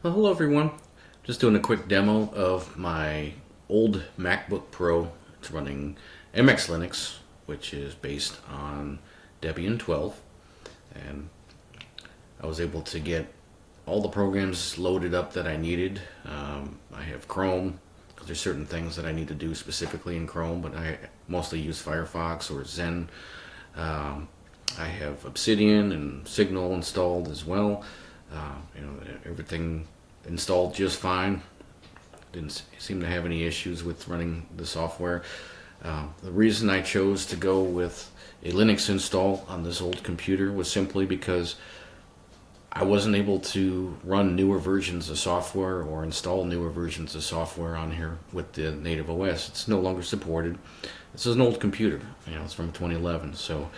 Well, hello everyone. Just doing a quick demo of my old MacBook Pro. It's running MX Linux, which is based on Debian 12, and I was able to get all the programs loaded up that I needed. I have Chrome, because there's certain things that I need to do specifically in Chrome, but I mostly use Firefox or Zen. I have Obsidian and Signal installed as well. Everything installed just fine. Didn't seem to have any issues with running the software. The reason I chose to go with a Linux install on this old computer was simply because I wasn't able to run newer versions of software or install newer versions of software on here with the native OS. It's no longer supported. This is an old computer. It's from 2011. So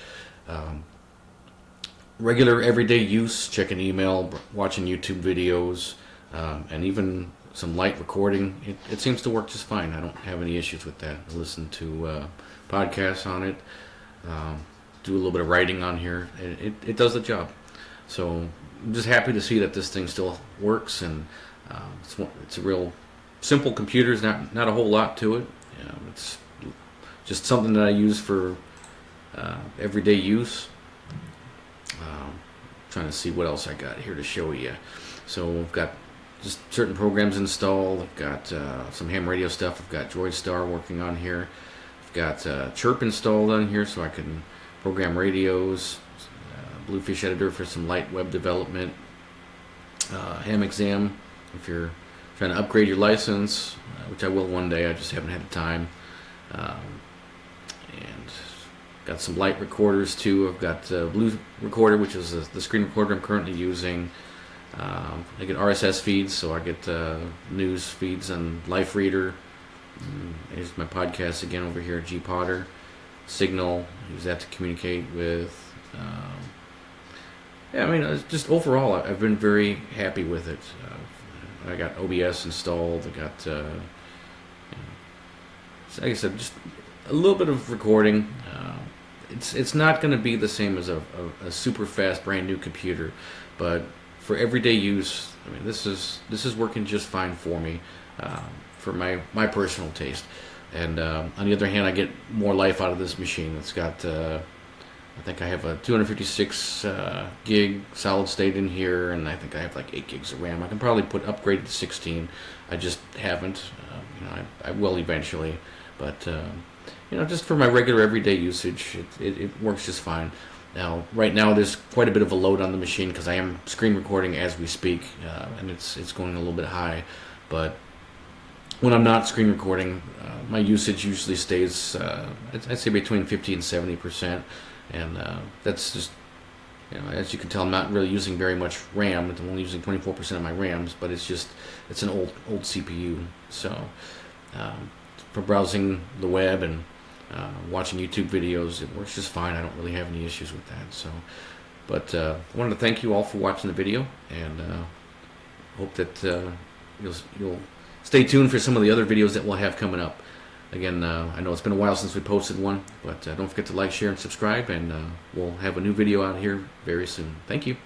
regular everyday use, checking email, watching YouTube videos, and even some light recording, it seems to work just fine. I don't have any issues with that. I listen to podcasts on it, do a little bit of writing on here. It does the job. So I'm just happy to see that this thing still works, and it's a real simple computer. There's not a whole lot to it. It's just something that I use for everyday use. Trying to see what else I got here to show you. So I've got just certain programs installed. I've got some ham radio stuff. I've got DroidStar working on here. I've got Chirp installed on here so I can program radios. Bluefish editor for some light web development. Ham exam if you're trying to upgrade your license, which I will one day. I just haven't had the time. And got some light recorders too. I've got BlueRecorder, which is the screen recorder I'm currently using. I get RSS feeds, so I get news feeds on Life Reader. Here's my podcast again over here at G-Potter. Signal, use that to communicate with. Just overall, I've been very happy with it. I got OBS installed. I got, like I said, just a little bit of recording. It's not going to be the same as a super fast brand new computer, but for everyday use, this is working just fine for me, for my personal taste. And on the other hand, I get more life out of this machine. It's got I think I have a 256 gig solid state in here, and I think I have like 8 gigs of RAM. I can probably upgrade it to 16. I just haven't. I will eventually, but just for my regular everyday usage, it works just fine. Now, right now, there's quite a bit of a load on the machine because I am screen recording as we speak, and it's going a little bit high. But when I'm not screen recording, my usage usually stays, I'd say between 50 and 70%. And that's just, as you can tell, I'm not really using very much RAM. I'm only using 24% of my RAMs, but it's an old CPU. So for browsing the web and watching YouTube videos, it works just fine. I don't really have any issues with that. So, but I wanted to thank you all for watching the video, and hope that you'll stay tuned for some of the other videos that we'll have coming up. Again, I know it's been a while since we posted one, but don't forget to like, share, and subscribe, and we'll have a new video out here very soon. Thank you.